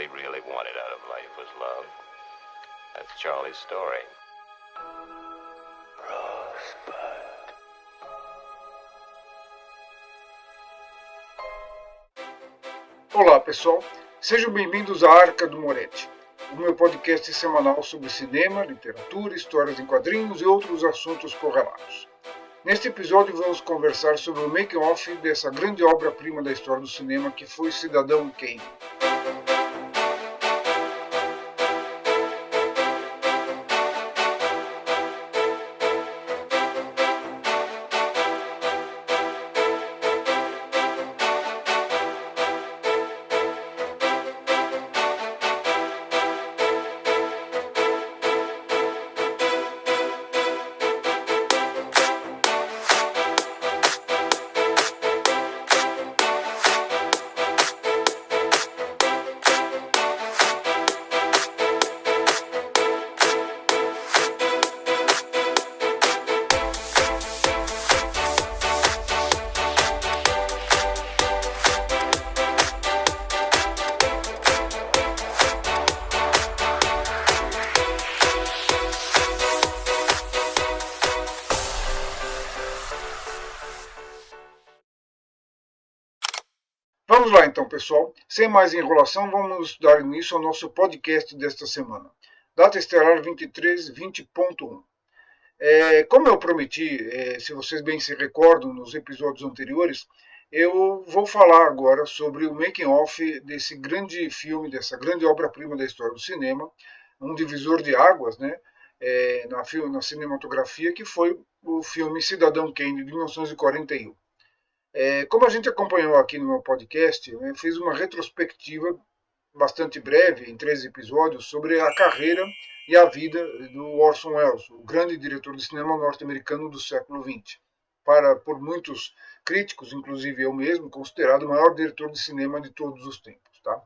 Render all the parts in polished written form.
he really wanted out of life was love. That's Charlie's story. Rosebud. Olá pessoal, sejam bem-vindos à Arca do Moretti, o meu podcast semanal sobre cinema, literatura, histórias em quadrinhos e outros assuntos correlatos. Neste episódio vamos conversar sobre o making-off dessa grande obra-prima da história do cinema que foi Cidadão Kane. Vamos lá então, pessoal. Sem mais enrolação, vamos dar início ao nosso podcast desta semana. Data estelar 2320.1. Como eu prometi, se vocês bem se recordam nos episódios anteriores, eu vou falar agora sobre o making-off desse grande filme, dessa grande obra-prima da história do cinema, um divisor de águas, né, na cinematografia, que foi o filme Cidadão Kane, de 1941. Como a gente acompanhou aqui no meu podcast, eu fiz uma retrospectiva bastante breve, em 13 episódios, sobre a carreira e a vida do Orson Welles, o grande diretor de cinema norte-americano do século XX. Por muitos críticos, inclusive eu mesmo, considerado o maior diretor de cinema de todos os tempos. Tá?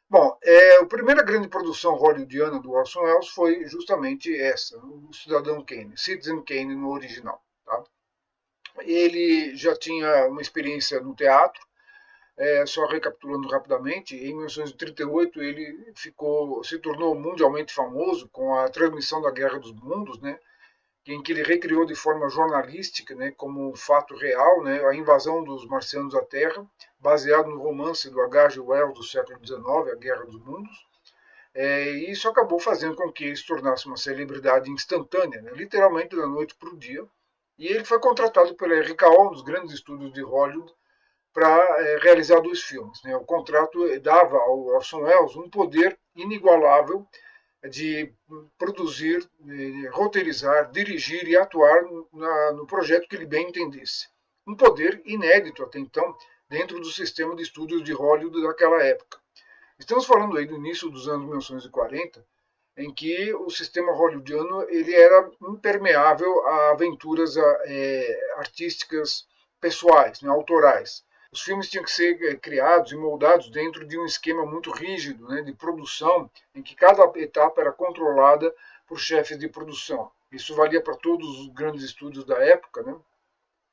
Bom, a primeira grande produção hollywoodiana do Orson Welles foi justamente essa, o Cidadão Kane, Citizen Kane no original. Tá? Ele já tinha uma experiência no teatro, só recapitulando rapidamente, em 1938 ele se tornou mundialmente famoso com a transmissão da Guerra dos Mundos, né, em que ele recriou de forma jornalística, né, como um fato real, né, a invasão dos marcianos à Terra, baseado no romance do H.G. Wells do século XIX, A Guerra dos Mundos. E isso acabou fazendo com que ele se tornasse uma celebridade instantânea, né, literalmente da noite para o dia. E ele foi contratado pela RKO, um dos grandes estúdios de Hollywood, para realizar 2 filmes. Né? O contrato dava ao Orson Welles um poder inigualável de produzir, roteirizar, dirigir e atuar no projeto que ele bem entendesse. Um poder inédito até então dentro do sistema de estúdios de Hollywood daquela época. Estamos falando aí do início dos anos 1940, em que o sistema hollywoodiano ele era impermeável a aventuras artísticas pessoais, né, autorais. Os filmes tinham que ser criados e moldados dentro de um esquema muito rígido, né, de produção, em que cada etapa era controlada por chefes de produção. Isso valia para todos os grandes estúdios da época, né?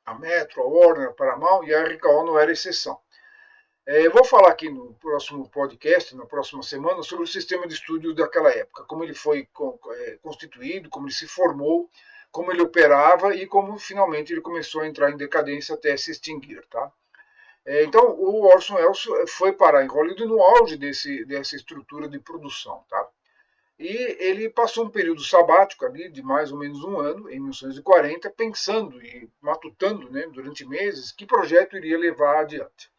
A Metro, a Warner, a Paramount, e a RKO não era exceção. Eu vou falar aqui no próximo podcast, na próxima semana, sobre o sistema de estúdios daquela época, como ele foi constituído, como ele se formou, como ele operava e como finalmente ele começou a entrar em decadência até se extinguir. Tá? Então, o Orson Welles foi parar em Hollywood no auge dessa estrutura de produção. Tá? E ele passou um período sabático ali de mais ou menos um ano, em 1940, pensando e matutando, né, durante meses que projeto iria levar adiante.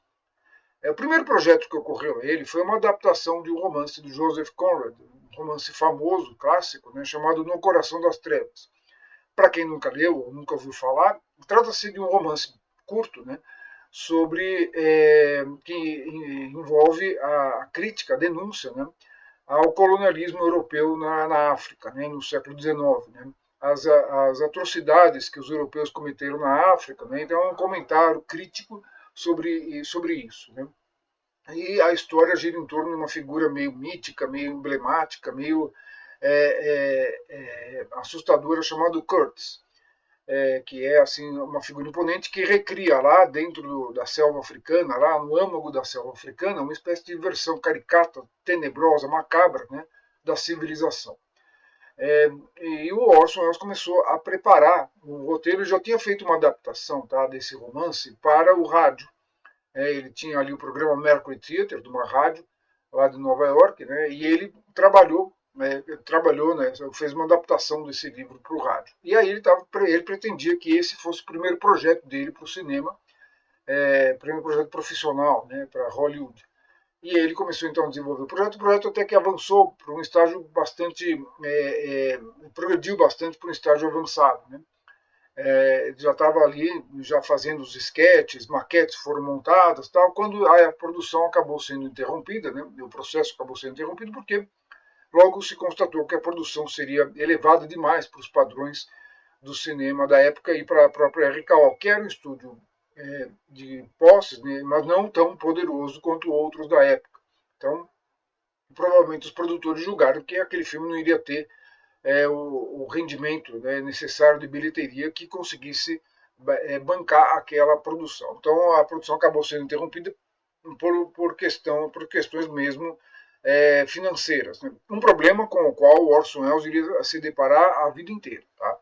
O primeiro projeto que ocorreu a ele foi uma adaptação de um romance do Joseph Conrad, um romance famoso, clássico, né, chamado No Coração das Trevas. Para quem nunca leu ou nunca ouviu falar, trata-se de um romance curto, né, que envolve a crítica, a denúncia, né, ao colonialismo europeu na África, né, no século XIX. Né, as atrocidades que os europeus cometeram na África. Né, então é um comentário crítico sobre isso. Né? E a história gira em torno de uma figura meio mítica, meio emblemática, meio assustadora, chamada Curtis. que é assim uma figura imponente que recria lá dentro da selva africana, lá no âmago da selva africana, uma espécie de versão caricata, tenebrosa, macabra, né, da civilização. E o Orson Welles começou a preparar o roteiro, ele já tinha feito uma adaptação, tá, desse romance para o rádio. Ele tinha ali o programa Mercury Theatre, de uma rádio lá de Nova York, né, e ele trabalhou, né, fez uma adaptação desse livro para o rádio. E aí ele pretendia que esse fosse o primeiro projeto dele para o cinema, primeiro projeto profissional, né, para Hollywood. E ele começou então a desenvolver o projeto até que avançou para um estágio bastante, progrediu bastante para um estágio avançado, né. Já estava ali, já fazendo os esquetes, maquetes foram montadas, tal, quando a produção acabou sendo interrompida, né, o processo acabou sendo interrompido porque logo se constatou que a produção seria elevada demais para os padrões do cinema da época e para a própria RKO, que era um estúdio de posses, né, mas não tão poderoso quanto outros da época. Então, provavelmente os produtores julgaram que aquele filme não iria ter o rendimento, né, necessário de bilheteria que conseguisse bancar aquela produção. Então, a produção acabou sendo interrompida por questões mesmo financeiras. Né? Um problema com o qual o Orson Welles iria se deparar a vida inteira. Tá?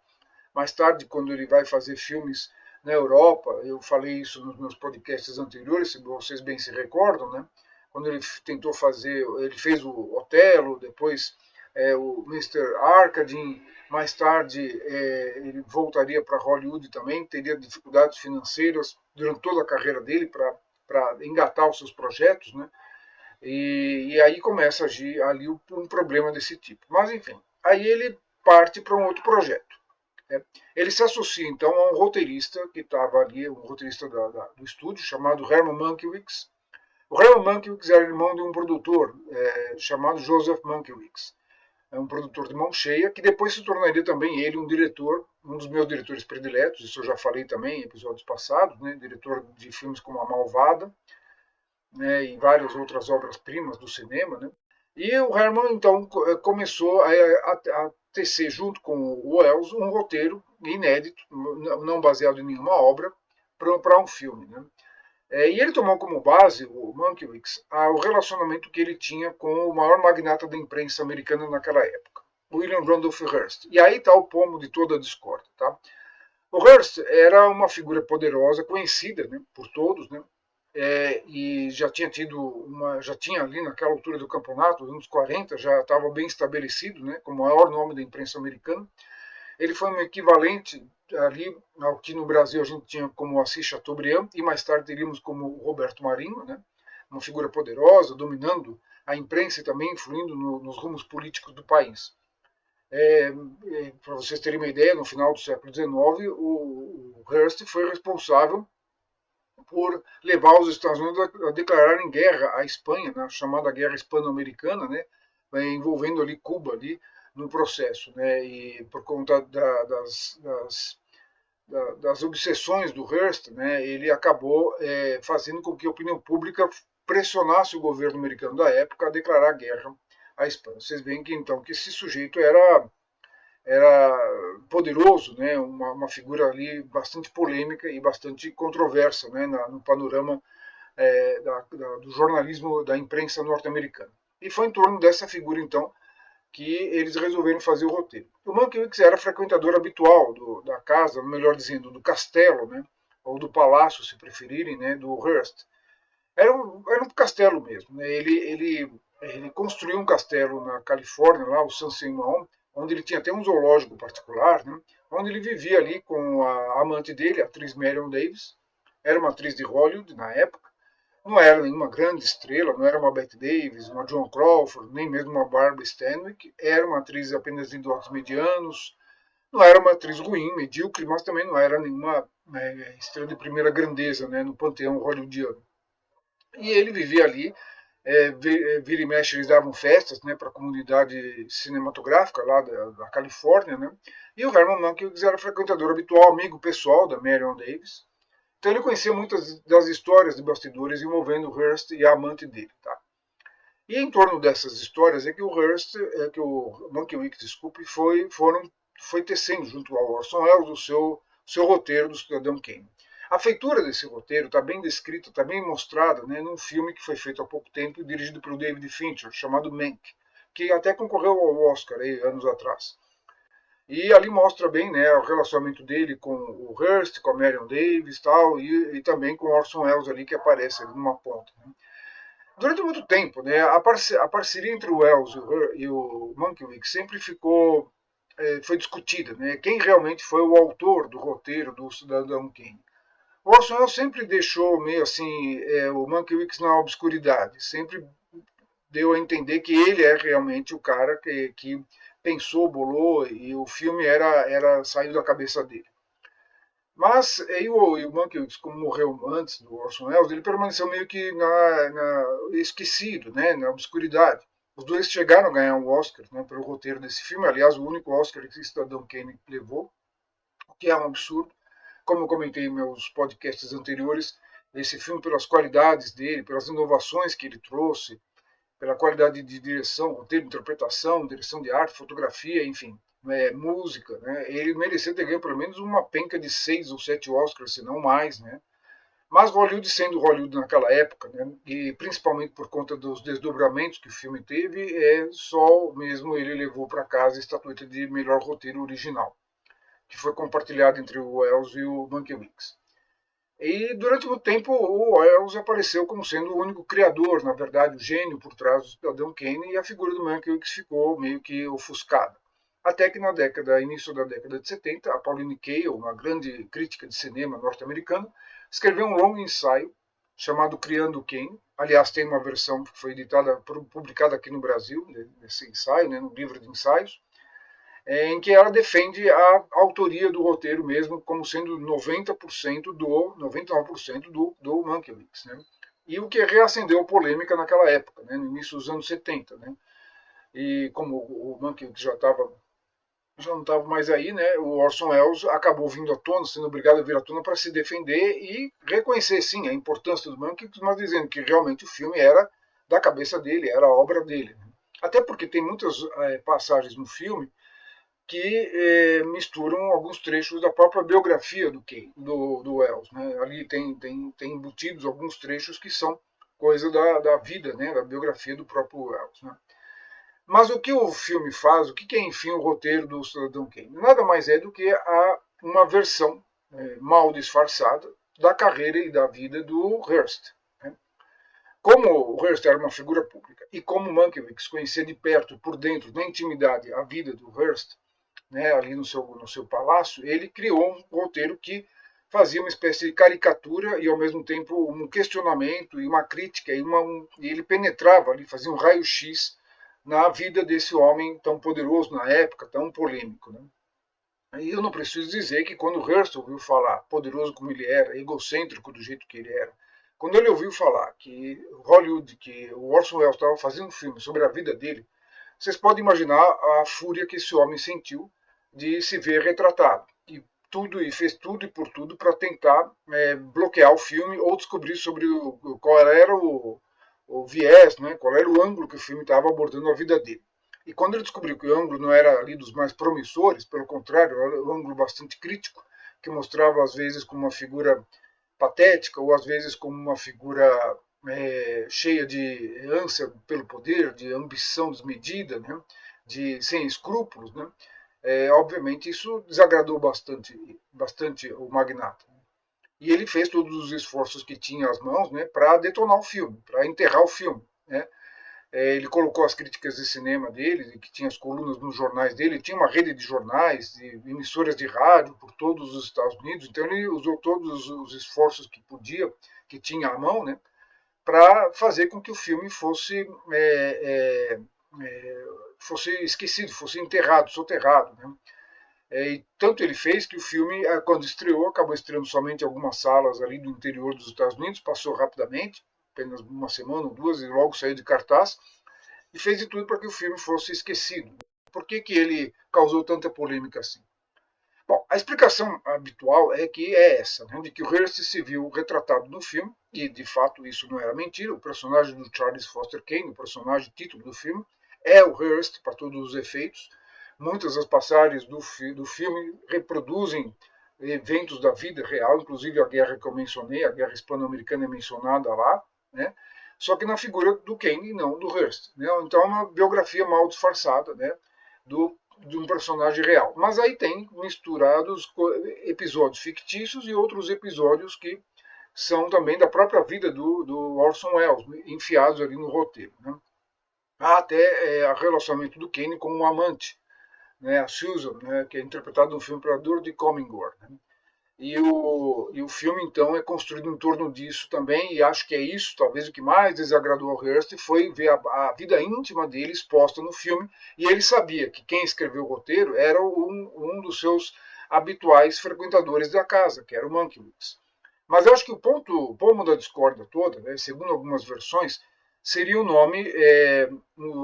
Mais tarde, quando ele vai fazer filmes na Europa, eu falei isso nos meus podcasts anteriores, se vocês bem se recordam, né? Quando ele tentou fazer, ele fez o Otelo, depois o Mr. Arcadine, mais tarde ele voltaria para Hollywood também, teria dificuldades financeiras durante toda a carreira dele para engatar os seus projetos, né? E aí começa a agir ali um problema desse tipo. Mas enfim, aí ele parte para um outro projeto. Ele se associa então a um roteirista que estava ali, um roteirista do estúdio, chamado Herman Mankiewicz. O Herman Mankiewicz era irmão de um produtor chamado Joseph Mankiewicz. É um produtor de mão cheia, que depois se tornaria também ele um diretor, um dos meus diretores prediletos, isso eu já falei também em episódios passados, né, diretor de filmes como A Malvada, né, e várias outras obras-primas do cinema. Né. E o Herman, então, começou a tecer, junto com o Wells, um roteiro inédito, não baseado em nenhuma obra, para um filme. Né. E ele tomou como base, o Mankiewicz, o relacionamento que ele tinha com o maior magnata da imprensa americana naquela época, William Randolph Hearst. E aí está o pomo de toda a discórdia. Tá? O Hearst era uma figura poderosa, conhecida, né, por todos, né, e já tinha ali naquela altura do campeonato, nos anos 40, já estava bem estabelecido, né, como o maior nome da imprensa americana. Ele foi um equivalente ali ao que no Brasil a gente tinha como Assis Chateaubriand, e mais tarde teríamos como Roberto Marinho, né, uma figura poderosa, dominando a imprensa e também influindo nos rumos políticos do país. Para vocês terem uma ideia, no final do século XIX, o Hearst foi responsável por levar os Estados Unidos a declararem guerra à Espanha, na chamada Guerra Hispano-Americana, né, envolvendo ali Cuba ali no processo, né, e por conta das obsessões do Hearst, né, ele acabou fazendo com que a opinião pública pressionasse o governo americano da época a declarar guerra à Espanha. Vocês veem que então que esse sujeito era poderoso, né, uma figura ali bastante polêmica e bastante controversa, né, no panorama do jornalismo da imprensa norte-americana. E foi em torno dessa figura, então, que eles resolveram fazer o roteiro. O Mankiewicz era frequentador habitual da casa, melhor dizendo, do castelo, né, ou do palácio, se preferirem, né, do Hearst. Era um castelo mesmo. Né, ele construiu um castelo na Califórnia, lá, o San Simon, onde ele tinha até um zoológico particular, né, onde ele vivia ali com a amante dele, a atriz Marion Davis. Era uma atriz de Hollywood na época. Não era nenhuma grande estrela, não era uma Bette Davis, uma Joan Crawford, nem mesmo uma Barbara Stanwyck. Era uma atriz apenas de dotes medianos. Não era uma atriz ruim, medíocre, mas também não era nenhuma estrela de primeira grandeza, né, no panteão hollywoodiano. E ele vivia ali, vira e mexe eles davam festas, né, para a comunidade cinematográfica lá da Califórnia. Né, e o Herman Mankiewicz era frequentador habitual, amigo pessoal da Marion Davis. Então ele conhecia muitas das histórias de bastidores envolvendo o Hearst e a amante dele. Tá? E em torno dessas histórias é que o Mankiewicz, desculpe, foi tecendo junto ao Orson Welles seu roteiro do Cidadão Kane. A feitura desse roteiro está bem descrita, está bem mostrada, né, num filme que foi feito há pouco tempo, dirigido pelo David Fincher, chamado Mank, que até concorreu ao Oscar aí, anos atrás. E ali mostra bem, né, o relacionamento dele com o Hearst, com a Marion Davies tal, e também com o Orson Welles ali, que aparece ali numa ponta. Né. Durante muito tempo, né, a parceria entre o Welles e o Mankiewicz sempre foi discutida, né, quem realmente foi o autor do roteiro do Cidadão Kane. O Orson Welles sempre deixou meio assim o Mankiewicz na obscuridade, sempre deu a entender que ele é realmente o cara que pensou, bolou e o filme era saiu da cabeça dele. Mas o Mankiewicz, como morreu antes do Orson Welles, ele permaneceu meio que esquecido, né, na obscuridade. Os dois chegaram a ganhar um Oscar, né, pelo roteiro desse filme, aliás, o único Oscar que Cidadão Kane levou, o que é um absurdo. Como eu comentei em meus podcasts anteriores, esse filme, pelas qualidades dele, pelas inovações que ele trouxe, pela qualidade de direção, roteiro, interpretação, direção de arte, fotografia, enfim, música, né? Ele merecia ter ganho pelo menos uma penca de 6 ou 7 Oscars, se não mais, né? Mas Hollywood sendo Hollywood naquela época, né, e principalmente por conta dos desdobramentos que o filme teve, só mesmo ele levou para casa a estatueta de melhor roteiro original, que foi compartilhado entre o Welles e o Mankiewicz. E durante muito tempo o Welles apareceu como sendo o único criador, na verdade, o gênio por trás do Cidadão Kane, e a figura do Mankiewicz ficou meio que ofuscada. Até que início da década de 70, a Pauline Kael, uma grande crítica de cinema norte-americana, escreveu um longo ensaio chamado Criando Kane. Aliás, tem uma versão que foi publicada aqui no Brasil, desse ensaio, né, no livro de ensaios, em que ela defende a autoria do roteiro mesmo como sendo 99% do Mankiewicz, né? E o que reacendeu a polêmica naquela época, né, no início dos anos 70, né? E como o Mankiewicz já não estava mais aí, né, o Orson Welles acabou vindo à tona, sendo obrigado a vir à tona para se defender e reconhecer, sim, a importância do Mankiewicz, mas dizendo que realmente o filme era da cabeça dele, era a obra dele. Até porque tem muitas passagens no filme que misturam alguns trechos da própria biografia do Wells. Né? Ali tem embutidos alguns trechos que são coisa da vida, né? Da biografia do próprio Wells. Né? Mas o que o filme faz, o que é, enfim, o roteiro do Cidadão Kane? Nada mais é do que uma versão mal disfarçada da carreira e da vida do Hearst. Né? Como o Hearst era uma figura pública e como Mankiewicz conhecia de perto, por dentro, na intimidade, a vida do Hearst, né, ali no seu palácio, ele criou um roteiro que fazia uma espécie de caricatura e, ao mesmo tempo, um questionamento e uma crítica, e ele penetrava ali, fazia um raio-x na vida desse homem tão poderoso na época, tão polêmico. Né? E eu não preciso dizer que quando Hearst ouviu falar, poderoso como ele era, egocêntrico do jeito que ele era, quando ele ouviu falar que Hollywood, que o Orson Welles estava fazendo um filme sobre a vida dele, vocês podem imaginar a fúria que esse homem sentiu de se ver retratado. E fez tudo e por tudo para tentar bloquear o filme ou descobrir sobre qual era o viés, né, qual era o ângulo que o filme estava abordando a vida dele. E quando ele descobriu que o ângulo não era ali dos mais promissores, pelo contrário, era um ângulo bastante crítico, que mostrava às vezes como uma figura patética ou às vezes como uma figura cheia de ânsia pelo poder, de ambição desmedida, né? Sem escrúpulos, né? Obviamente isso desagradou bastante o magnata. E ele fez todos os esforços que tinha às mãos, né, para detonar o filme, para enterrar o filme. Né? Ele colocou as críticas de cinema dele, que tinha as colunas nos jornais dele, tinha uma rede de jornais, de emissoras de rádio por todos os Estados Unidos, então ele usou todos os esforços que podia, que tinha à mão, né, para fazer com que o filme fosse esquecido, fosse enterrado, soterrado. Né? E tanto ele fez que o filme, quando estreou, acabou estreando somente em algumas salas ali do interior dos Estados Unidos, passou rapidamente, apenas uma semana ou duas, e logo saiu de cartaz, e fez de tudo para que o filme fosse esquecido. Por que ele causou tanta polêmica assim? Bom, a explicação habitual é que é essa, né, de que o Hearst se viu retratado no filme, e de fato isso não era mentira, o personagem do Charles Foster Kane, o personagem título do filme, é o Hearst para todos os efeitos. Muitas das passagens do filme reproduzem eventos da vida real, inclusive a guerra que eu mencionei, a guerra hispano-americana é mencionada lá, né? Só que na figura do Kane e não do Hearst. Né? Então é uma biografia mal disfarçada, né? De um personagem real. Mas aí tem misturados episódios fictícios e outros episódios que são também da própria vida do Orson Welles, enfiados ali no roteiro. Né? Há até o relacionamento do Kane com um amante, né, a Susan, né, que é interpretada no filme pela Dordie Commingore. Né? E o filme, então, é construído em torno disso também, e acho que é isso, talvez, o que mais desagradou ao Hearst foi ver a vida íntima dele exposta no filme, e ele sabia que quem escreveu o roteiro era um dos seus habituais frequentadores da casa, que era o Mankiewicz. Mas eu acho que o pomo da discórdia toda, né, segundo algumas versões, seria o nome,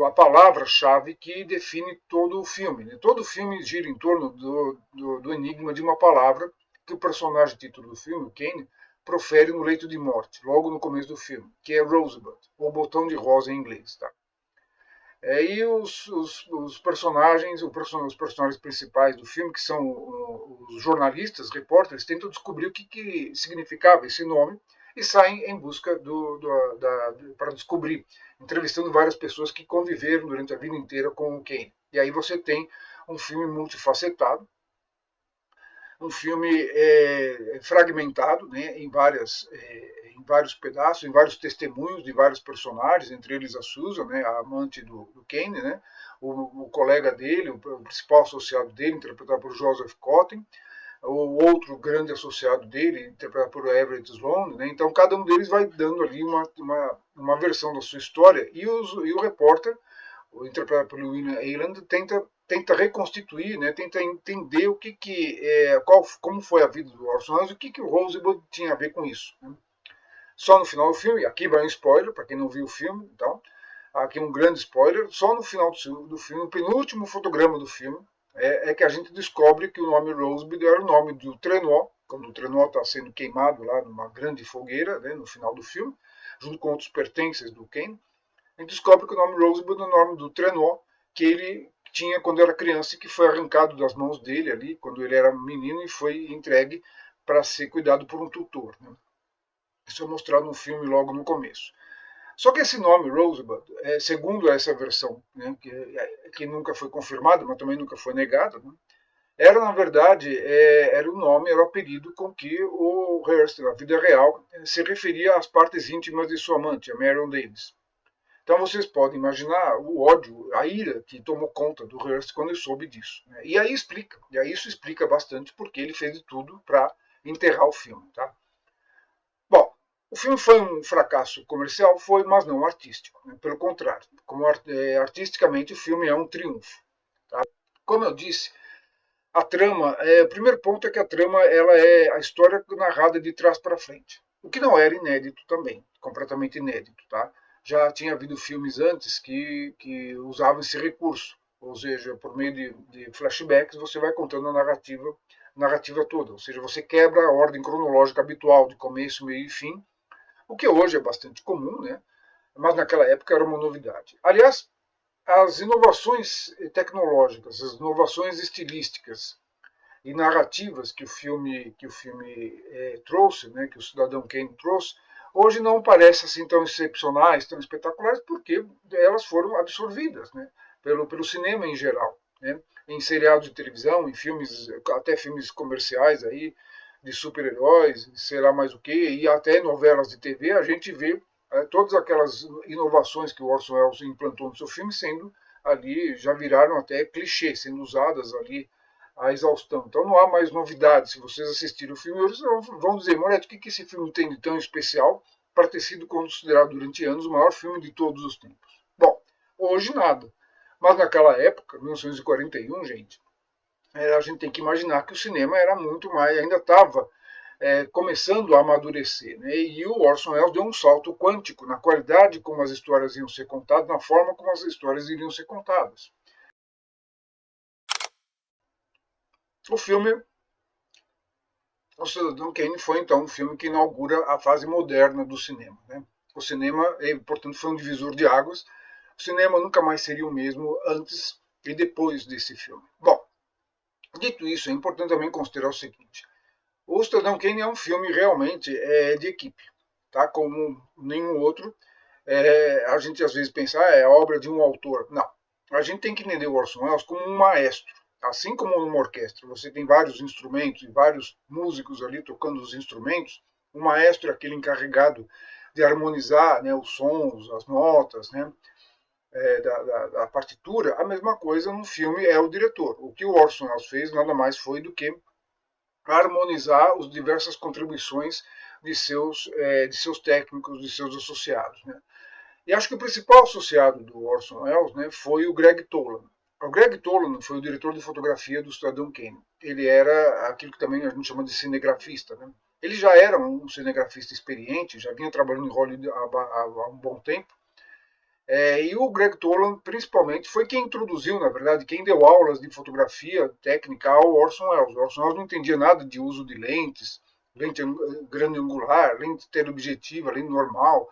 a palavra-chave que define todo o filme. Né? Todo o filme gira em torno do enigma de uma palavra que o personagem título do filme, o Kane, profere no leito de morte, logo no começo do filme, que é Rosebud, ou botão de rosa em inglês. Tá? E os personagens, os personagens principais do filme, que são os jornalistas, repórteres, tentam descobrir o que significava esse nome e saem em busca para descobrir, entrevistando várias pessoas que conviveram durante a vida inteira com o Kane. E aí você tem um filme multifacetado, um filme fragmentado, né, em vários pedaços, em vários testemunhos de vários personagens, entre eles a Susan, né, a amante do Kane, né, o colega dele, o principal associado dele, interpretado por Joseph Cotten, o outro grande associado dele, interpretado por Everett Sloane. Né, então cada um deles vai dando ali uma versão da sua história, e o repórter, interpretado por William Eyland, tenta reconstituir, né, tenta entender como foi a vida do Orson Welles e o Rosebud tinha a ver com isso. Né. Só no final do filme, aqui vai um spoiler para quem não viu o filme, então, aqui um grande spoiler, só no final do filme, o penúltimo fotograma do filme, é que a gente descobre que o nome Rosebud era o nome do trenó, quando o trenó está sendo queimado lá numa grande fogueira, né, no final do filme, junto com outros pertences do Kane. A gente descobre que o nome Rosebud é o nome do trenó que ele tinha quando era criança e que foi arrancado das mãos dele ali, quando ele era menino, e foi entregue para ser cuidado por um tutor. Né? Isso é mostrado no filme logo no começo. Só que esse nome, Rosebud, segundo essa versão, né, que nunca foi confirmada, mas também nunca foi negada, né, era, na verdade, era o nome, era o apelido com que o Hearst, na vida real, se referia às partes íntimas de sua amante, a Marion Davis. Então vocês podem imaginar o ódio, a ira que tomou conta do Hearst quando ele soube disso. Né? E aí isso explica bastante porque ele fez de tudo para enterrar o filme. Tá? Bom, o filme foi um fracasso comercial, foi, mas não artístico. Né? Pelo contrário, artisticamente o filme é um triunfo. Tá? Como eu disse, a trama, o primeiro ponto é que a trama ela é a história narrada de trás para frente. O que não era inédito também, completamente inédito. Tá? Já tinha havido filmes antes que usavam esse recurso, ou seja, por meio de flashbacks você vai contando a narrativa toda, ou seja, você quebra a ordem cronológica habitual de começo, meio e fim, o que hoje é bastante comum, né? Mas naquela época era uma novidade. Aliás, as inovações tecnológicas, as inovações estilísticas e narrativas que o filme trouxe, né, que o Cidadão Kane trouxe, hoje não parecem assim tão excepcionais, tão espetaculares, porque elas foram absorvidas, né, pelo cinema em geral, né, em seriados de televisão, em filmes, até filmes comerciais aí de super-heróis, sei lá mais o que, e até novelas de TV, a gente vê todas aquelas inovações que o Orson Welles implantou no seu filme sendo ali, já viraram até clichê, sendo usadas ali a exaustão. Então não há mais novidades. Se vocês assistirem o filme hoje, vão dizer, Moretti, o que esse filme tem de tão especial para ter sido considerado durante anos o maior filme de todos os tempos? Bom, hoje nada. Mas naquela época, 1941, gente, a gente tem que imaginar que o cinema era muito mais, ainda estava começando a amadurecer. Né? E o Orson Welles deu um salto quântico na qualidade como as histórias iam ser contadas, na forma como as histórias iriam ser contadas. O filme O Cidadão Kane foi, então, um filme que inaugura a fase moderna do cinema. Né? O cinema, portanto, foi um divisor de águas. O cinema nunca mais seria o mesmo antes e depois desse filme. Bom, dito isso, é importante também considerar o seguinte. O Cidadão Kane é um filme realmente de equipe, tá? Como nenhum outro. A gente às vezes pensa, é a obra de um autor. Não. A gente tem que entender o Orson Welles como um maestro. Assim como numa orquestra, você tem vários instrumentos e vários músicos ali tocando os instrumentos, o maestro é aquele encarregado de harmonizar, né, os sons, as notas, né, da partitura. A mesma coisa no filme é o diretor. O que o Orson Welles fez nada mais foi do que harmonizar as diversas contribuições de seus técnicos, de seus associados. Né? E acho que o principal associado do Orson Welles, né, foi o Greg Toland. O Greg Toland foi o diretor de fotografia do Cidadão Kane. Ele era aquilo que também a gente chama de cinegrafista. Né? Ele já era um cinegrafista experiente, já vinha trabalhando em Hollywood há um bom tempo. E o Greg Toland, principalmente, foi quem introduziu, na verdade, quem deu aulas de fotografia técnica ao Orson Welles. O Orson Welles não entendia nada de uso de lentes, lente grande angular, lente teleobjetiva, lente normal,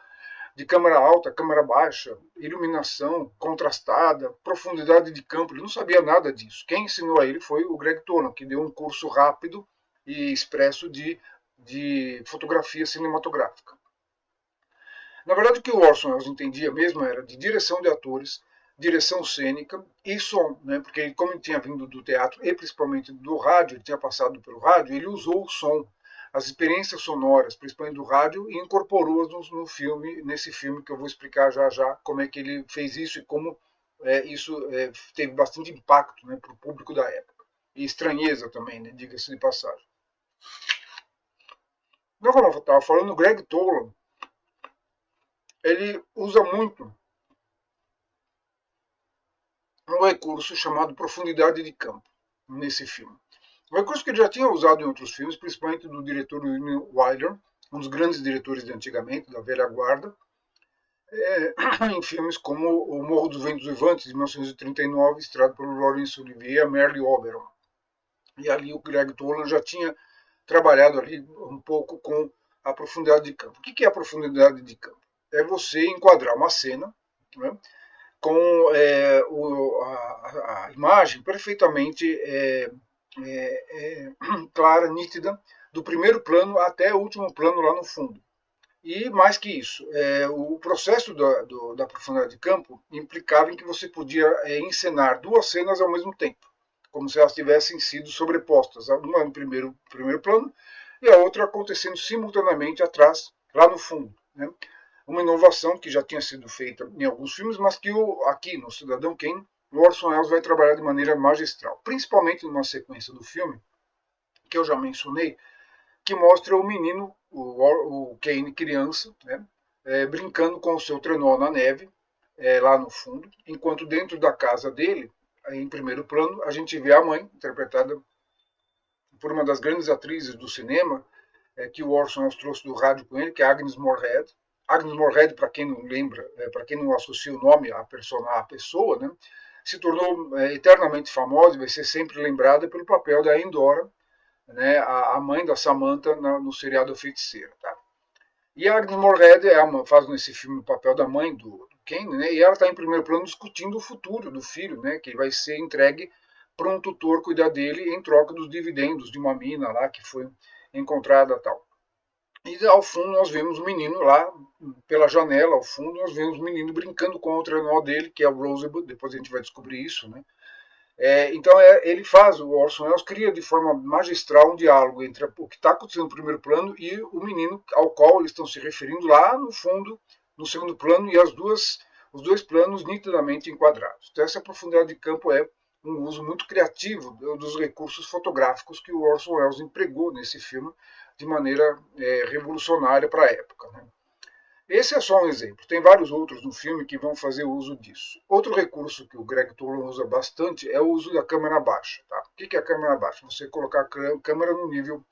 de câmera alta, câmera baixa, iluminação contrastada, profundidade de campo. Ele não sabia nada disso. Quem ensinou a ele foi o Greg Toland, que deu um curso rápido e expresso de fotografia cinematográfica. Na verdade, o que o Orson Welles entendia mesmo era de direção de atores, direção cênica e som, né? Porque como ele tinha vindo do teatro e principalmente do rádio, ele tinha passado pelo rádio, ele usou o som, as experiências sonoras, principalmente do rádio, e incorporou-as no filme, nesse filme que eu vou explicar já já como é que ele fez isso e como isso teve bastante impacto, né, para o público da época. E estranheza também, né, diga-se de passagem. Então, como eu estava falando, o Greg Toland, ele usa muito um recurso chamado profundidade de campo nesse filme. Um recurso que ele já tinha usado em outros filmes, principalmente do diretor William Wyler, um dos grandes diretores de antigamente, da velha guarda, em filmes como O Morro dos Ventos Uivantes, de 1939, estrelado pelo Laurence Olivier e Merle Oberon. E ali o Greg Toland já tinha trabalhado ali um pouco com a profundidade de campo. O que é a profundidade de campo? É você enquadrar uma cena, né, com a imagem perfeitamente clara, nítida, do primeiro plano até o último plano lá no fundo. E mais que isso, o processo da profundidade de campo implicava em que você podia encenar duas cenas ao mesmo tempo, como se elas tivessem sido sobrepostas, uma no primeiro plano e a outra acontecendo simultaneamente atrás, lá no fundo. Né? Uma inovação que já tinha sido feita em alguns filmes, mas que aqui no Cidadão Kane, o Orson Welles vai trabalhar de maneira magistral, principalmente numa sequência do filme que eu já mencionei, que mostra o menino, o Kane criança, né, brincando com o seu trenó na neve, lá no fundo, enquanto dentro da casa dele, em primeiro plano, a gente vê a mãe, interpretada por uma das grandes atrizes do cinema, que o Orson Welles trouxe do rádio com ele, que é Agnes Moorehead. Agnes Moorehead, para quem não lembra, para quem não associa o nome à pessoa, né, se tornou eternamente famosa e vai ser sempre lembrada pelo papel da Endora, né, a mãe da Samantha no seriado Feiticeira. Tá? E a Agnes Moorehead faz nesse filme o papel da mãe do Kane, né, e ela está em primeiro plano discutindo o futuro do filho, né, que vai ser entregue para um tutor cuidar dele em troca dos dividendos de uma mina lá que foi encontrada tal. E ao fundo nós vemos o menino lá, pela janela, ao fundo, nós vemos o menino brincando com o trenó dele, que é o Rosebud, depois a gente vai descobrir isso, né? Então ele faz, o Orson Welles cria de forma magistral um diálogo entre o que está acontecendo no primeiro plano e o menino ao qual eles estão se referindo lá no fundo, no segundo plano, e os dois planos nitidamente enquadrados. Então essa profundidade de campo é um uso muito criativo dos recursos fotográficos que o Orson Welles empregou nesse filme de maneira revolucionária para a época. Né? Esse é só um exemplo. Tem vários outros no filme que vão fazer uso disso. Outro recurso que o Greg Toland usa bastante é o uso da câmera baixa. Tá? O que é a câmera baixa? Você colocar a câmera no nível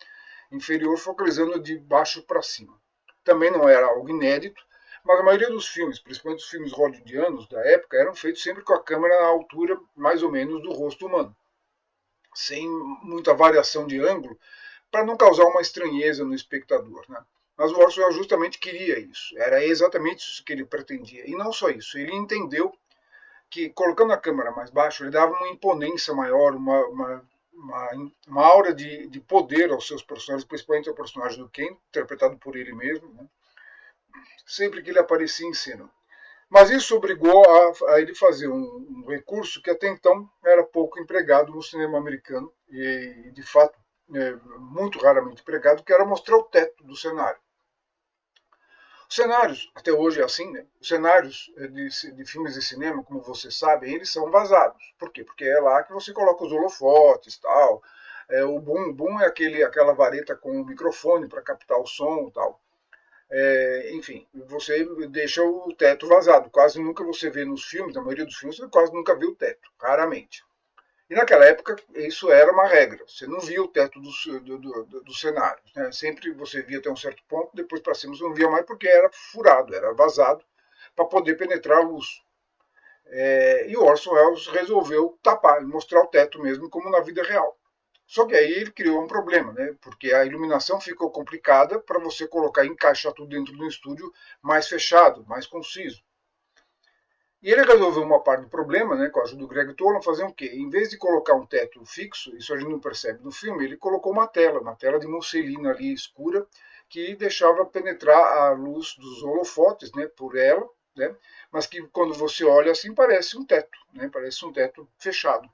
inferior, focalizando de baixo para cima. Também não era algo inédito, mas a maioria dos filmes, principalmente os filmes hollywoodianos da época, eram feitos sempre com a câmera à altura mais ou menos do rosto humano, sem muita variação de ângulo, para não causar uma estranheza no espectador. Né? Mas o Orson Welles justamente queria isso, era exatamente isso que ele pretendia. E não só isso, ele entendeu que colocando a câmera mais baixa, ele dava uma imponência maior, uma aura de poder aos seus personagens, principalmente ao personagem do Kane, interpretado por ele mesmo, né, sempre que ele aparecia em cena. Mas isso obrigou a ele fazer um recurso que até então era pouco empregado no cinema americano e, de fato, muito raramente empregado, que era mostrar o teto do cenário. Os cenários, até hoje é assim, né? Os cenários de filmes de cinema, como você sabe, eles são vazados. Por quê? Porque é lá que você coloca os holofotes, tal. O boom é aquela vareta com o microfone para captar o som, tal. Enfim, você deixa o teto vazado. Quase nunca você vê nos filmes, na maioria dos filmes, você quase nunca vê o teto, raramente. E naquela época isso era uma regra. Você não via o teto dos cenários. Né? Sempre você via até um certo ponto, depois para cima você não via mais porque era furado, era vazado para poder penetrar a luz. E o Orson Welles resolveu tapar, mostrar o teto mesmo, como na vida real. Só que aí ele criou um problema, né? Porque a iluminação ficou complicada para você colocar, encaixar tudo dentro de um estúdio mais fechado, mais conciso. E ele resolveu uma parte do problema, né, com a ajuda do Greg Toland, fazer o quê? Em vez de colocar um teto fixo, isso a gente não percebe no filme, ele colocou uma tela de musselina ali escura, que deixava penetrar a luz dos holofotes, né, por ela, né, mas que quando você olha assim parece um teto, né, parece um teto fechado.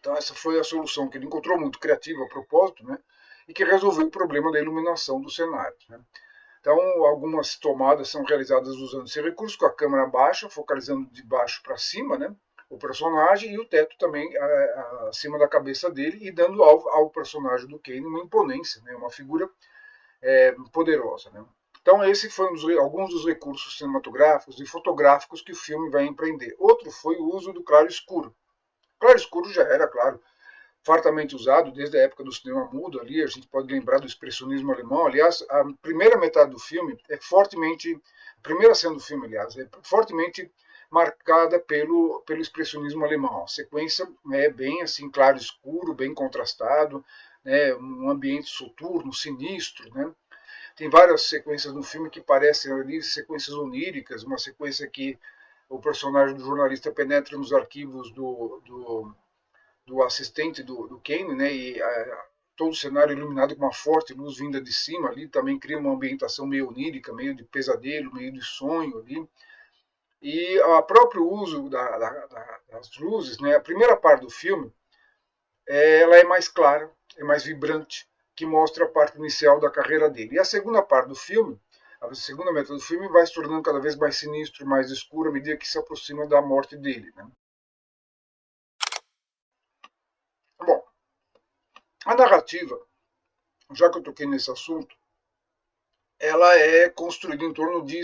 Então essa foi a solução que ele encontrou, muito criativa a propósito, né, e que resolveu o problema da iluminação dos cenários. Né. Então, algumas tomadas são realizadas usando esse recurso, com a câmera baixa, focalizando de baixo para cima, né, o personagem, e o teto também acima da cabeça dele, e dando ao personagem do Kane uma imponência, né, uma figura poderosa. Né. Então, esse foi alguns dos recursos cinematográficos e fotográficos que o filme vai empreender. Outro foi o uso do claro escuro. O claro escuro já era, claro, fartamente usado desde a época do cinema mudo ali, a gente pode lembrar do expressionismo alemão. Aliás, a primeira metade do filme é fortemente, a primeira cena do filme, aliás, é fortemente marcada pelo expressionismo alemão. A sequência é bem assim, claro escuro, bem contrastado, né, um ambiente soturno, sinistro, né. Tem várias sequências no filme que parecem ali sequências oníricas, uma sequência que o personagem do jornalista penetra nos arquivos do assistente do Kane, né, e todo o cenário iluminado com uma forte luz vinda de cima ali, também cria uma ambientação meio onírica, meio de pesadelo, meio de sonho ali. E o próprio uso das luzes, né, a primeira parte do filme, ela é mais clara, é mais vibrante, que mostra a parte inicial da carreira dele. E a segunda parte do filme, a segunda metade do filme, vai se tornando cada vez mais sinistro, mais escuro, à medida que se aproxima da morte dele. Né. Bom, a narrativa, já que eu toquei nesse assunto, ela é construída em torno de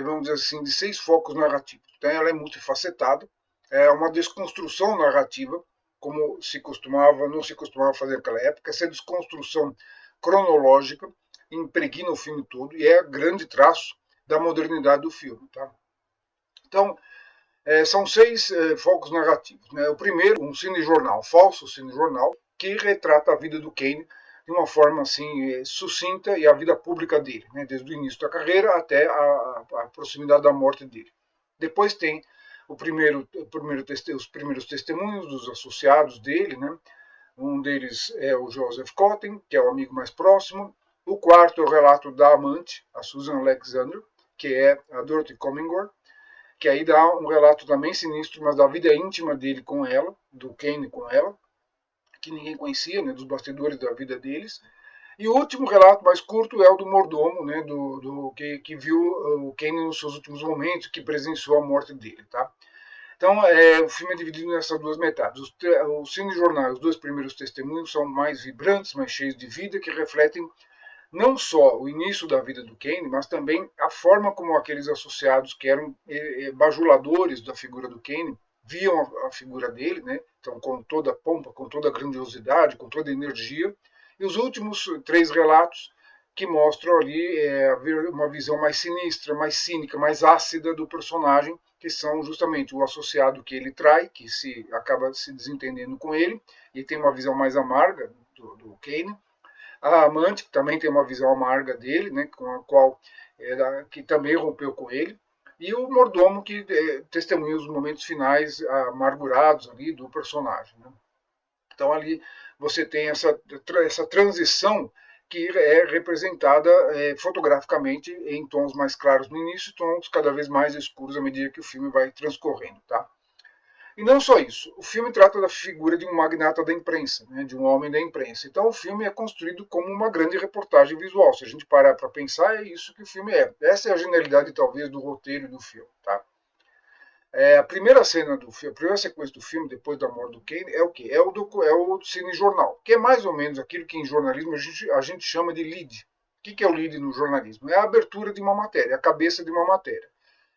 vamos dizer assim, de 6 focos narrativos. Então ela é multifacetada, é uma desconstrução narrativa, como não se costumava fazer naquela época. Essa desconstrução cronológica impregna o filme todo e é grande traço da modernidade do filme. Tá? Então, são 6 focos narrativos. Né? O primeiro, um cinejornal, falso cinejornal, que retrata a vida do Kane de uma forma assim sucinta e a vida pública dele, né? Desde o início da carreira até a proximidade da morte dele. Depois tem os primeiros testemunhos dos associados dele, né? Um deles é o Joseph Cotten, que é o amigo mais próximo. O quarto é o relato da amante, a Susan Alexander, que é a Dorothy Comingore, que aí dá um relato também sinistro, mas da vida íntima dele com ela, do Kane com ela, que ninguém conhecia, né, dos bastidores da vida deles. E o último relato, mais curto, é o do mordomo, né, que viu o Kane nos seus últimos momentos, que presenciou a morte dele. Tá? Então, o filme é dividido nessas duas metades. O cinejornal, os 2 primeiros testemunhos, são mais vibrantes, mais cheios de vida, que refletem não só o início da vida do Kane, mas também a forma como aqueles associados que eram bajuladores da figura do Kane viam a figura dele, né? Então, com toda a pompa, com toda a grandiosidade, com toda a energia. E os últimos 3 relatos que mostram ali uma visão mais sinistra, mais cínica, mais ácida do personagem, que são justamente o associado que ele trai, que acaba se desentendendo com ele, e tem uma visão mais amarga do Kane. A amante, que também tem uma visão amarga dele, né, com a qual que também rompeu com ele, e o mordomo que testemunha os momentos finais amargurados ali do personagem. Né. Então ali você tem essa transição que é representada fotograficamente em tons mais claros no início e tons cada vez mais escuros à medida que o filme vai transcorrendo. Tá? E não só isso, o filme trata da figura de um magnata da imprensa, né, de um homem da imprensa. Então o filme é construído como uma grande reportagem visual. Se a gente parar para pensar, é isso que o filme é. Essa é a genialidade, talvez, do roteiro do filme. Tá? A primeira cena do filme, a primeira sequência do filme, depois da morte do Kane, é o quê? É o cinejornal, que é mais ou menos aquilo que em jornalismo a gente chama de lead. O que é o lead no jornalismo? É a abertura de uma matéria, a cabeça de uma matéria.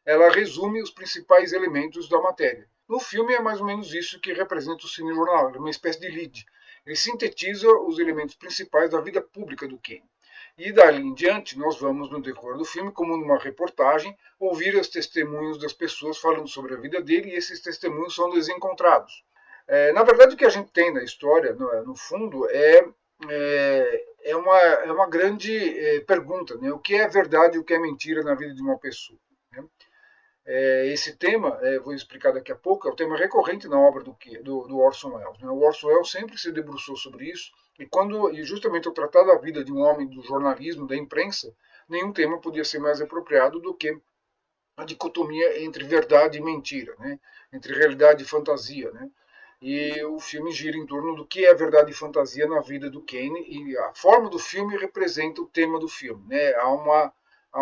Ela resume os principais elementos da matéria. No filme é mais ou menos isso que representa o cinejornal, é uma espécie de lead. Ele sintetiza os elementos principais da vida pública do Kane. E dali em diante, nós vamos, no decorrer do filme, como numa reportagem, ouvir os testemunhos das pessoas falando sobre a vida dele, e esses testemunhos são desencontrados. Na verdade, o que a gente tem na história, no fundo, é uma grande pergunta, né? O que é verdade e o que é mentira na vida de uma pessoa? Né? Esse tema, vou explicar daqui a pouco, é o tema recorrente na obra do Orson Welles. Né? O Orson Welles sempre se debruçou sobre isso, e justamente ao tratar da vida de um homem do jornalismo, da imprensa, nenhum tema podia ser mais apropriado do que a dicotomia entre verdade e mentira, né? Entre realidade e fantasia. Né? E o filme gira em torno do que é verdade e fantasia na vida do Kane, e a forma do filme representa o tema do filme. Né? Há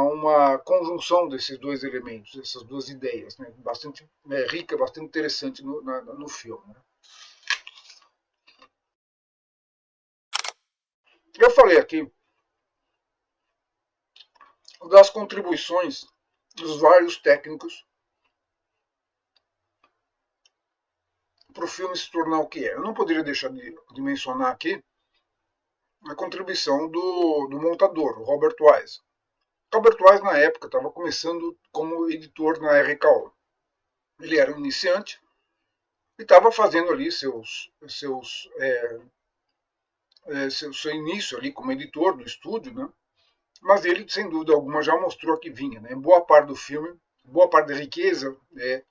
uma conjunção desses dois elementos, dessas duas ideias, né? Bastante rica, bastante interessante no filme. Né? Eu falei aqui das contribuições dos vários técnicos para o filme se tornar o que é. Eu não poderia deixar de mencionar aqui a contribuição do montador, o Robert Wise. Robert Wise, na época, estava começando como editor na RKO. Ele era um iniciante e estava fazendo ali seu início ali como editor do estúdio, né? Mas ele, sem dúvida alguma, já mostrou que vinha. Né? Boa parte do filme, boa parte da riqueza de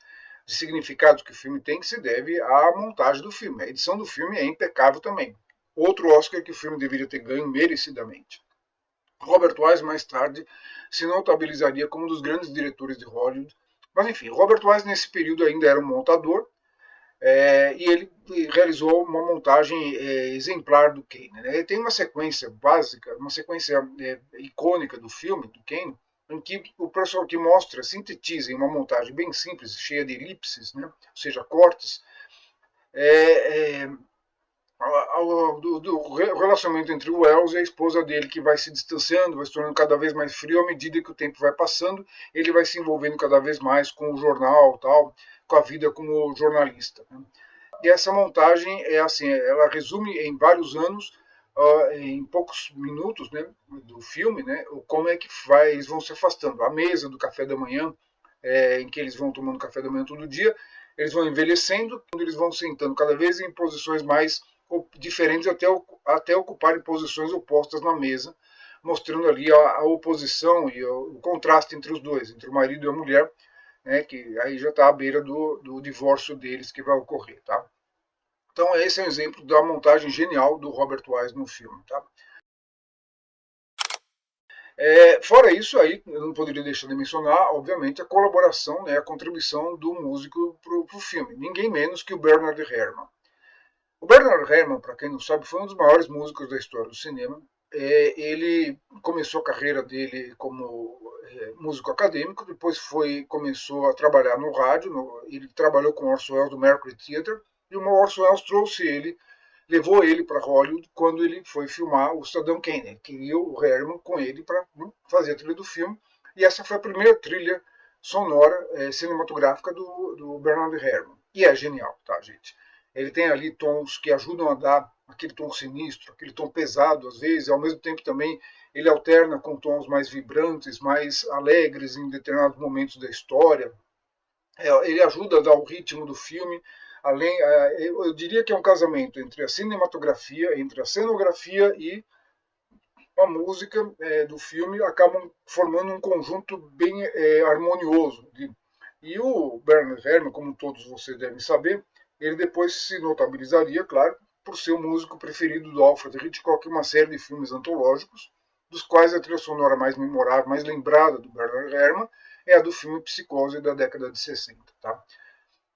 significados que o filme tem se deve à montagem do filme. A edição do filme é impecável também. Outro Oscar que o filme deveria ter ganho merecidamente. Robert Wise, mais tarde, se notabilizaria como um dos grandes diretores de Hollywood. Mas, enfim, Robert Wise, nesse período, ainda era um montador, e ele realizou uma montagem exemplar do Kane. Né? Ele tem uma sequência básica, uma sequência icônica do filme, do Kane, em que o pessoal que mostra, sintetiza em uma montagem bem simples, cheia de elipses, né? Ou seja, cortes, do relacionamento entre o Wells e a esposa dele, que vai se distanciando, vai se tornando cada vez mais frio à medida que o tempo vai passando, ele vai se envolvendo cada vez mais com o jornal, tal, com a vida como jornalista. Né? E essa montagem é assim, ela resume em vários anos, em poucos minutos, né, do filme, né, como é que eles vão se afastando. A mesa do café da manhã, em que eles vão tomando café da manhã todo dia, eles vão envelhecendo, eles vão sentando cada vez em posições mais diferentes até ocuparem posições opostas na mesa, mostrando ali a oposição e o contraste entre os dois, entre o marido e a mulher, né, que aí já está à beira do divórcio deles que vai ocorrer. Tá? Então esse é um exemplo da montagem genial do Robert Wise no filme. Tá? Fora isso, aí, eu não poderia deixar de mencionar, obviamente, a colaboração, né, a contribuição do músico para o filme. Ninguém menos que o Bernard Herrmann. O Bernard Herrmann, para quem não sabe, foi um dos maiores músicos da história do cinema. Ele começou a carreira dele como músico acadêmico, depois começou a trabalhar no rádio, ele trabalhou com o Orson Welles do Mercury Theatre, e o Orson Welles levou ele para Hollywood quando ele foi filmar o Cidadão Kane. Queria o Herrmann com ele para fazer a trilha do filme, e essa foi a primeira trilha sonora cinematográfica do Bernard Herrmann. E é genial, tá, gente? Ele tem ali tons que ajudam a dar aquele tom sinistro, aquele tom pesado às vezes, e ao mesmo tempo também ele alterna com tons mais vibrantes, mais alegres em determinados momentos da história. Ele ajuda a dar o ritmo do filme. Eu diria que é um casamento entre a cinematografia, entre a cenografia e a música do filme, acabam formando um conjunto bem harmonioso. E o Bernard Herrmann, como todos vocês devem saber, ele depois se notabilizaria, claro, por ser o músico preferido do Alfred Hitchcock em uma série de filmes antológicos, dos quais a trilha sonora mais memorável, mais lembrada do Bernard Herrmann é a do filme Psicose da década de 60. Tá?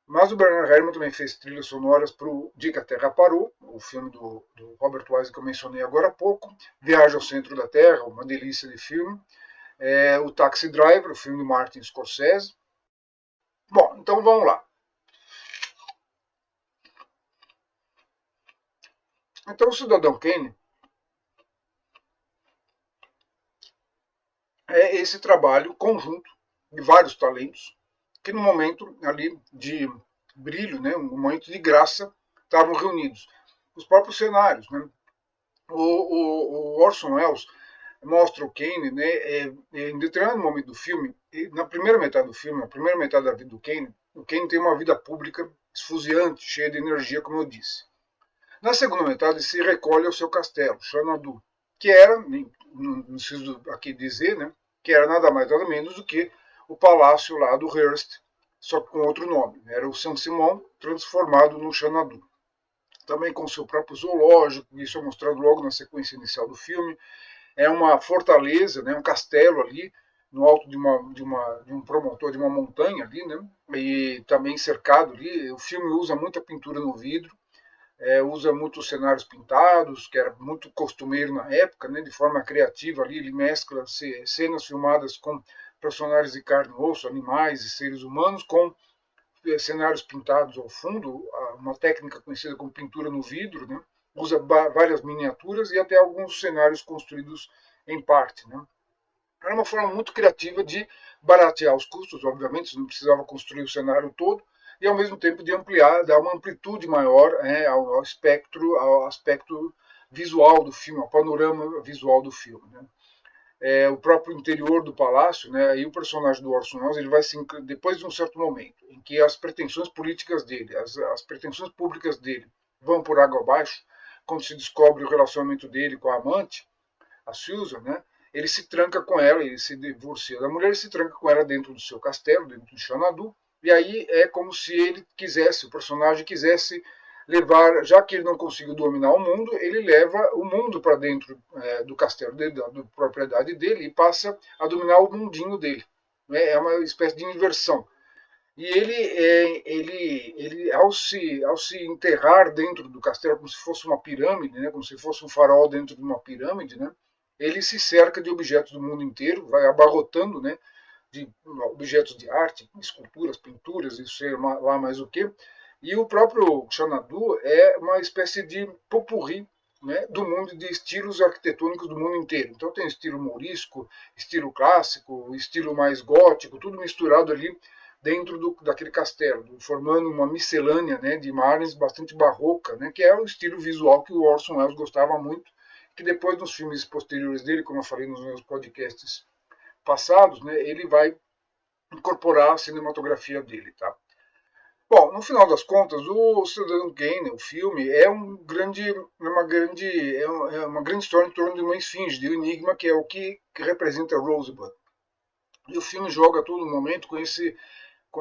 Mas o Bernard Herrmann também fez trilhas sonoras para o Dia que a Terra Parou, o filme do Robert Wise que eu mencionei agora há pouco, Viagem ao Centro da Terra, uma delícia de filme, o Taxi Driver, o filme do Martin Scorsese. Bom, então vamos lá. Então, o Cidadão Kane é esse trabalho conjunto de vários talentos que no momento ali de brilho, né, um momento de graça, estavam reunidos. Os próprios cenários, né? O Orson Welles mostra o Kane, né, em determinado momento do filme, na primeira metade do filme, na primeira metade da vida do Kane, o Kane tem uma vida pública esfuziante, cheia de energia, como eu disse. Na segunda metade, se recolhe ao seu castelo, Xanadu, que era, não preciso aqui dizer, né, que era nada mais nada menos do que o palácio lá do Hearst, só com outro nome. Era o Saint-Simon transformado no Xanadu. Também com seu próprio zoológico, isso é mostrado logo na sequência inicial do filme. É uma fortaleza, né, um castelo ali, no alto de um promontório, de uma montanha ali, né, e também cercado ali. O filme usa muita pintura no vidro, usa muitos cenários pintados, que era muito costumeiro na época, né, de forma criativa ali, ele mescla cenas filmadas com personagens de carne e osso, animais e seres humanos, com cenários pintados ao fundo, uma técnica conhecida como pintura no vidro, né, usa várias miniaturas e até alguns cenários construídos em parte. Né. Era uma forma muito criativa de baratear os custos, obviamente, você não precisava construir o cenário todo, e ao mesmo tempo de ampliar, dar uma amplitude maior ao aspecto visual do filme, ao panorama visual do filme. Né. O próprio interior do palácio, né, aí o personagem do Orson Welles ele vai se depois de um certo momento em que as pretensões políticas dele, as pretensões públicas dele vão por água abaixo, quando se descobre o relacionamento dele com a amante, a Susan, né, ele se tranca com ela, ele se divorcia da mulher e se tranca com ela dentro do seu castelo, dentro de Xanadu, e aí é como se ele quisesse, o personagem quisesse levar, já que ele não conseguiu dominar o mundo, ele leva o mundo para dentro do castelo dele, da propriedade dele, e passa a dominar o mundinho dele. Né? É uma espécie de inversão. E ele ao se enterrar dentro do castelo, como se fosse uma pirâmide, né? Como se fosse um farol dentro de uma pirâmide, né? Ele se cerca de objetos do mundo inteiro, vai abarrotando, né, de objetos de arte, esculturas, pinturas, isso sei lá mais o que. E o próprio Xanadu é uma espécie de popurrí, né, do mundo, de estilos arquitetônicos do mundo inteiro. Então tem estilo mourisco, estilo clássico, estilo mais gótico, tudo misturado ali dentro daquele castelo, formando uma miscelânea, né, de imagens bastante barroca, né, que é o estilo visual que o Orson Welles gostava muito, que depois nos filmes posteriores dele, como eu falei nos meus podcasts passados, né, ele vai incorporar a cinematografia dele, tá? Bom, no final das contas, o Cidadão Kane, o filme, é uma grande história em torno de uma esfinge, de um enigma, que é o que representa Rosebud. E o filme joga a todo momento com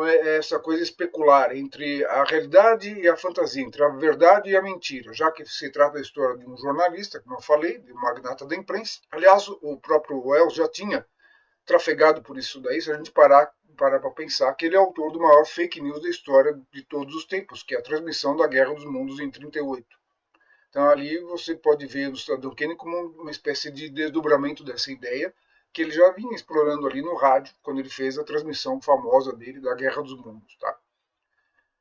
essa coisa especular entre a realidade e a fantasia, entre a verdade e a mentira, já que se trata da história de um jornalista, como eu falei, de um magnata da imprensa. Aliás, o próprio Wells já tinha trafegado por isso daí, se a gente parar para pensar que ele é autor do maior fake news da história de todos os tempos, que é a transmissão da Guerra dos Mundos em 38. Então ali você pode ver o Cidadão Kane como uma espécie de desdobramento dessa ideia, que ele já vinha explorando ali no rádio, quando ele fez a transmissão famosa dele da Guerra dos Mundos. Tá?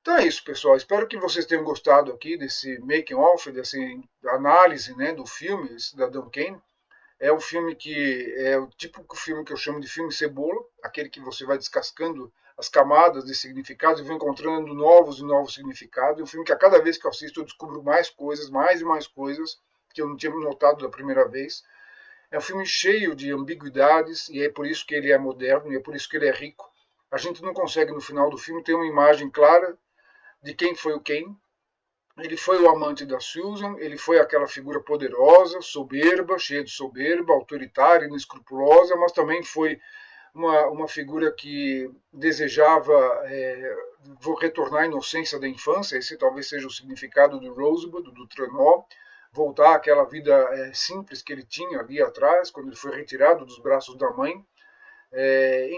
Então é isso, pessoal. Espero que vocês tenham gostado aqui desse making-off, dessa análise, né, do filme Cidadão Kane. É um filme que é o típico filme que eu chamo de filme cebola, aquele que você vai descascando as camadas de significados e vai encontrando novos e novos significados. É um filme que a cada vez que eu assisto eu descubro mais coisas, mais e mais coisas que eu não tinha notado da primeira vez. É um filme cheio de ambiguidades e é por isso que ele é moderno e é por isso que ele é rico. A gente não consegue no final do filme ter uma imagem clara de quem foi o Kane. Ele foi o amante da Susan, ele foi aquela figura poderosa, soberba, cheia de soberba, autoritária, inescrupulosa, mas também foi uma figura que desejava retornar à inocência da infância, esse talvez seja o significado do Rosebud, do trenó, voltar àquela vida simples que ele tinha ali atrás, quando ele foi retirado dos braços da mãe.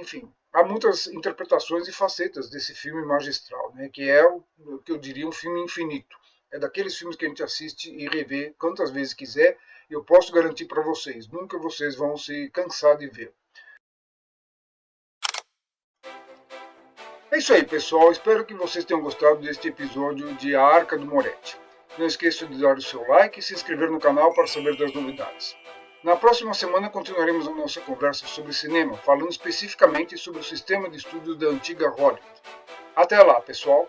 Enfim, há muitas interpretações e facetas desse filme magistral, né, que é o que eu diria um filme infinito. É daqueles filmes que a gente assiste e revê quantas vezes quiser, e eu posso garantir para vocês, nunca vocês vão se cansar de ver. É isso aí, pessoal. Espero que vocês tenham gostado deste episódio de A Arca do Moretti. Não esqueça de dar o seu like e se inscrever no canal para saber das novidades. Na próxima semana continuaremos a nossa conversa sobre cinema, falando especificamente sobre o sistema de estudos da antiga Hollywood. Até lá, pessoal!